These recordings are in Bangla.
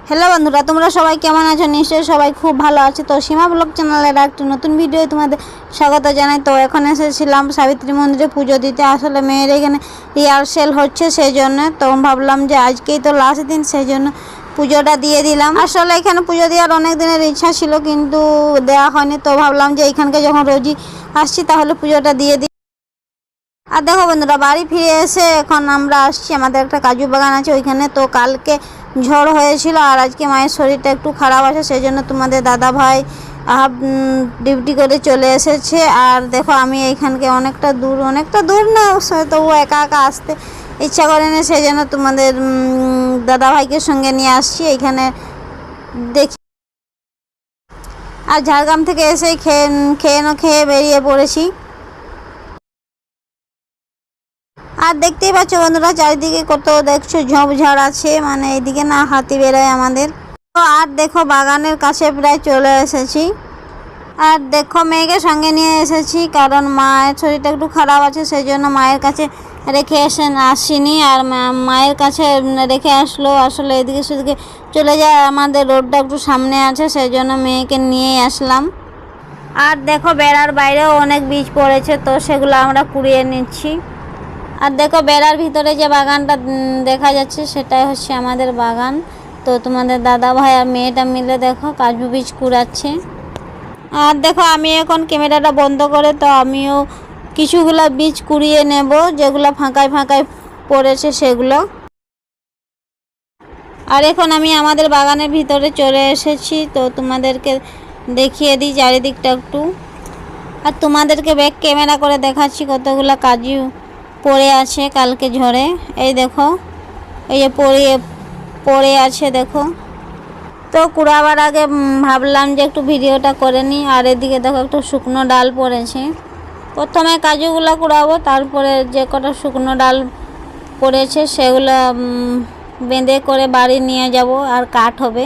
হ্যালো বন্ধুরা, তোমরা সবাই কেমন আছো? নিশ্চয়ই সবাই খুব ভালো আছে। তো সীমা ব্লগ চ্যানেলের একটা নতুন ভিডিও তোমাদের স্বাগত জানাই। তো এখন এসেছিলাম সাবিত্রী মন্দিরে পুজো দিতে। আসলে মেয়ের এখানে রিহার্সেল হচ্ছে, সেই জন্য তো ভাবলাম যে আজকেই তো লাস্ট দিন, সেই জন্য পুজোটা দিয়ে দিলাম। আসলে এখানে পুজো দেওয়ার অনেক দিনের ইচ্ছা ছিল, কিন্তু দেওয়া হয়নি। তো ভাবলাম যে এখানকে যখন রোজই আসছি তাহলে পুজোটা দিয়ে দিই। আর দেখো বন্ধুরা, বাড়ি ফিরে এসে এখন আমরা আসছি, আমাদের একটা কাজু বাগান আছে ওইখানে। তো কালকে ঝড় হয়েছিল আর আজকে মায়ের শরীরটা একটু খারাপ আছে, সেই জন্য তোমাদের দাদা ভাই ডিউটি করে চলে এসেছে। আর দেখো আমি এইখানকে অনেকটা দূর না, তবু একা একা আসতে ইচ্ছা করে না, সেই জন্য তোমাদের দাদা ভাইকে সঙ্গে নিয়ে আসছি এইখানে দেখি। আর ঝাড়গ্রাম থেকে এসেই খেয়ে বেরিয়ে পড়েছি। আর দেখতেই পাচ্ছ বন্ধুরা, চারিদিকে কত দেখছো ঝোপঝাড় আছে, মানে এইদিকে না হাতি বেরোয় আমাদের। তো আর দেখো বাগানের কাছে প্রায় চলে এসেছি। আর দেখো মেয়েকে সঙ্গে নিয়ে এসেছি, কারণ মায়ের শরীরটা একটু খারাপ আছে, সেই জন্য মায়ের কাছে রেখে আসিনি। আর মায়ের কাছে রেখে আসলো, আসলে এদিকে সেদিকে চলে যায়, আমাদের রোডটা একটু সামনে আছে, সেই জন্য মেয়েকে নিয়েই আসলাম। আর দেখো বেড়ার বাইরেও অনেক বীজ পড়েছে, তো সেগুলো আমরা কুড়িয়ে নিচ্ছি। আর দেখো বেড়ার ভিতরে যে বাগানটা দেখা যাচ্ছে সেটাই হচ্ছে আমাদের বাগান। তো তোমাদের দাদা ভাই আর মেয়েটা মিলে দেখো কাজু বীজ কুড়াচ্ছে। আর দেখো আমি এখন ক্যামেরাটা বন্ধ করে তো আমিও কিছুগুলা বীজ কুড়িয়ে নেব, যেগুলো ফাঁকায় পড়েছে সেগুলো। আর এখন আমি আমাদের বাগানের ভিতরে চলে এসেছি, তো তোমাদেরকে দেখিয়ে দিই চারিদিকটা একটু। আর তোমাদেরকে ব্যাক ক্যামেরা করে দেখাচ্ছি কতগুলা কাজু পড়ে আছে কালকে ঝড়ে। এই দেখো, এই যে পড়ে আছে দেখো। তো কুড়াবার আগে ভাবলাম যে একটু ভিডিওটা করে নিই। আর এদিকে দেখো একটু শুকনো ডাল পড়েছে। প্রথমে কাজুগুলো কুড়াবো, তারপরে যে কটা শুকনো ডাল পড়েছে সেগুলো বেঁধে করে বাড়ি নিয়ে যাব আর কাঠ হবে।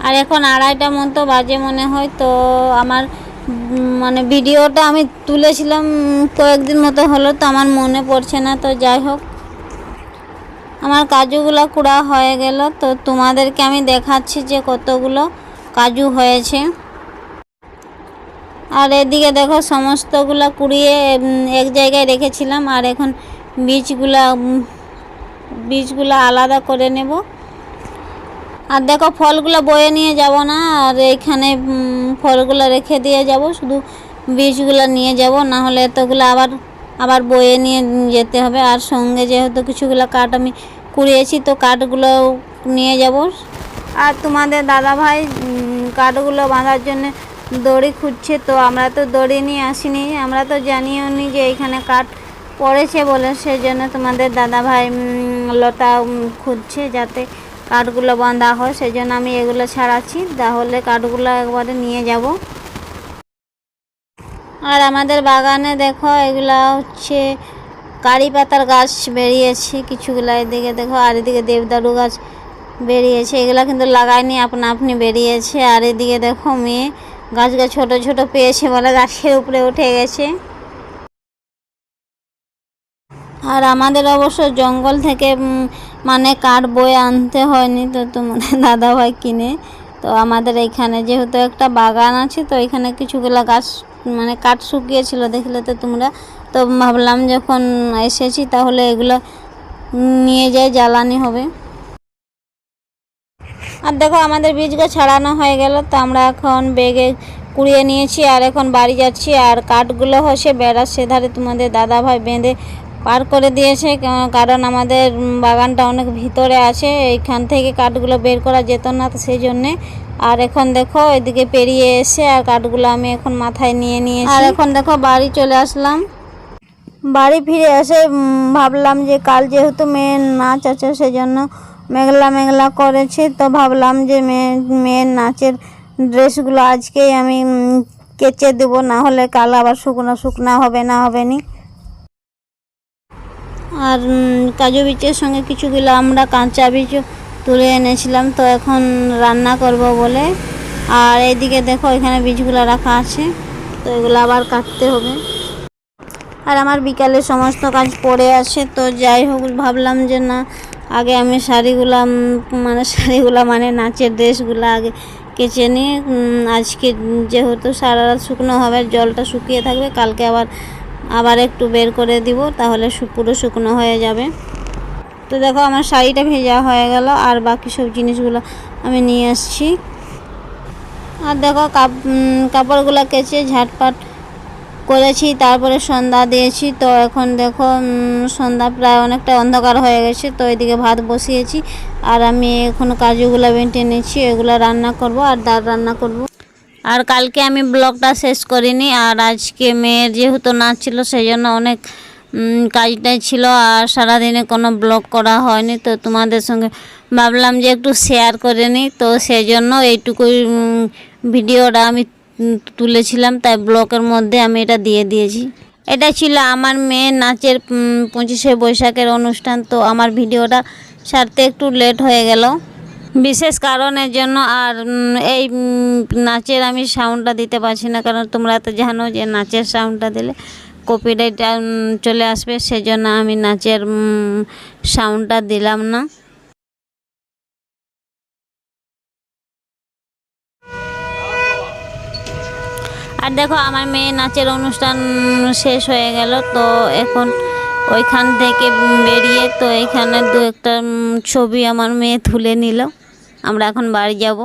আর এখন 2:30টার মতো বাজে মনে হয়। তো আমার মানে ভিডিওটা আমি তুলেছিলাম কয়েকদিন মতো হলো, তো আমার মনে পড়ছে না। তো যাই হোক, আমার কাজুগুলো কুড়া হয়ে গেল, তো তোমাদেরকে আমি দেখাচ্ছি যে কতগুলো কাজু হয়েছে। আর এদিকে দেখো সমস্তগুলো কুড়িয়ে এক জায়গায় রেখেছিলাম, আর এখন বীজগুলো আলাদা করে নেব। আর দেখো ফলগুলো বয়ে নিয়ে যাব না, আর এইখানে ফলগুলো রেখে দিয়ে যাব, শুধু বীজগুলো নিয়ে যাব, না হলে এতগুলো আবার বয়ে নিয়ে যেতে হবে। আর সঙ্গে যেহেতু কিছুগুলো কাঠ আমি কুড়িয়েছি, তো কাঠগুলো নিয়ে যাব। আর তোমাদের দাদা ভাই কাঠগুলো বাঁধার জন্য দড়ি খুঁজছে, তো আমরা তো দড়ি নিয়ে আসিনি, আমরা তো জানিও নি যে এখানে কাঠ পড়েছে বলে, সেই জন্য তোমাদের দাদা ভাই লতা খুঁজছে যাতে কাঠগুলো বাঁধা হয়, সেই জন্য আমি এগুলো ছাড়াচ্ছি, তাহলে কাঠগুলো একবারে নিয়ে যাব। আর আমাদের বাগানে দেখো এগুলা হচ্ছে কারি পাতার গাছ বেরিয়েছে কিছুগুলা, এদিকে দেখো, আর এদিকে দেবদারু গাছ বেরিয়েছে, এগুলা কিন্তু লাগায়নি, আপনি বেরিয়েছে। আর এদিকে দেখো মেয়ে গাছ ছোট ছোট পেয়েছে বলে গাছের উপরে উঠে গেছে। আর আমাদের অবশ্য জঙ্গল থেকে মানে কাঠ বয়ে আনতে হয়নি, তো তোমাদের দাদা ভাই কিনে। তো আমাদের এখানে যেহেতু একটা বাগান আছে, তো এখানে কিছুগুলা গাছ মানে কাঠ শুকিয়েছিল, দেখলে তো তোমরা। তো ভাবলাম যখন এসেছি তাহলে এগুলো নিয়ে যাই, জ্বালানি হবে। আর দেখো আমাদের বীজগুলো ছাড়ানো হয়ে গেল, তো আমরা এখন ব্যাগে কুড়িয়ে নিয়েছি আর এখন বাড়ি যাচ্ছি। আর কাঠগুলো হচ্ছে বেড়ার সেধারে তোমাদের দাদা ভাই বেঁধে পার করে দিয়েছে, কারণ আমাদের বাগানটা অনেক ভিতরে আছে, এইখান থেকে কাঠগুলো বের করা যেত না, তো সেই জন্যে। আর এখন দেখো এদিকে পেরিয়ে এসে আর কাঠগুলো আমি এখন মাথায় নিয়ে নিয়েছি। আর এখন দেখো বাড়ি চলে আসলাম। বাড়ি ফিরে এসে ভাবলাম যে কাল যেহেতু মেয়ের নাচ আছে, সেই জন্য মেঘলা করেছে, তো ভাবলাম যে মেয়ের নাচের ড্রেসগুলো আজকেই আমি কেচে দেবো, না হলে কাল আবার শুকনা হবে নি। আর কাজু বীজের সঙ্গে কিছুগুলো আমরা কাঁচা বীজও তুলে এনেছিলাম, তো এখন রান্না করব বলে। আর এইদিকে দেখো এখানে বীজগুলো রাখা আছে, তো এগুলো আবার কাটতে হবে। আর আমার বিকালে সমস্ত কাজ পড়ে আছে, তো যাই হোক ভাবলাম যে না আগে আমি শাড়িগুলা মানে নাচের ড্রেসগুলো আগে কেচে নিয়ে আজকে যেহেতু সারা রাত শুকনো হবে, জলটা শুকিয়ে থাকবে, কালকে আবার একটু বের করে দিব, তাহলে পুরো শুকনো হয়ে যাবে। তো দেখো আমার শাড়িটা ভেজা হয়ে গেল, আর বাকি সব জিনিসগুলো আমি নিয়ে আসছি। আর দেখো কাপড়গুলো কেচে ঝাটপাট করেছি, তারপরে সন্ধ্যা দিয়েছি। তো এখন দেখো সন্ধ্যা প্রায় অনেকটা অন্ধকার হয়ে গেছে। তো এদিকে ভাত বসিয়েছি, আর আমি এখন কাজুগুলো বেটে নিচ্ছি, এগুলো রান্না করব আর ডাল রান্না করব। আর কালকে আমি ব্লগটা শেষ করিনি, আর আজকে মেয়ের যেহেতু নাচ ছিল সেই জন্য অনেক কাজটাই ছিল, আর সারাদিনে কোনো ব্লগ করা হয়নি। তো তোমাদের সঙ্গে ভাবলাম যে একটু শেয়ার করে নিই, তো সেই জন্য এইটুকুই ভিডিওটা আমি তুলেছিলাম, তাই ব্লগের মধ্যে আমি এটা দিয়ে দিয়েছি। এটা ছিল আমার মেয়ের নাচের 25শে বৈশাখের অনুষ্ঠান। তো আমার ভিডিওটা ছাড়তে একটু লেট হয়ে গেল বিশেষ কারণের জন্য। আর এই নাচের আমি সাউন্ডটা দিতে পারছি না, কারণ তোমরা তো জানো যে নাচের সাউন্ডটা দিলে কপিরাইট চলে আসবে, সেজন্য আমি নাচের সাউন্ডটা দিলাম না। আর দেখো আমার মেয়ে নাচের অনুষ্ঠান শেষ হয়ে গেল। তো এখন ওইখান থেকে বেরিয়ে তো এখানে দু একটা ছবি আমার মেয়ে তুলে নিল। আমরা এখন বাড়ি যাব।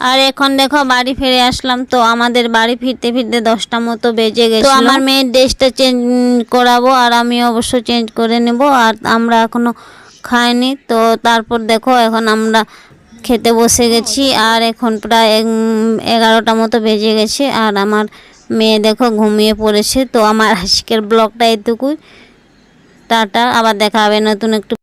আর এখন দেখো বাড়ি ফিরে আসলাম। তো আমাদের বাড়ি ফিরতে ফিরতে 10টা মতো বেজে গেছে। তো আমার মেয়ের ড্রেসটা চেঞ্জ করাবো, আর আমি অবশ্য চেঞ্জ করে নেব। আর আমরা এখনো খাইনি। তো তারপর দেখো এখন আমরা খেতে বসে গেছি, আর এখন প্রায় 11টা মতো বেজে গেছে, আর আমার মেয়ে দেখো ঘুমিয়ে পড়েছে। তো আমার আজকের ব্লগটা এটুকুই। টাটা, আবার দেখা হবে নতুন একটু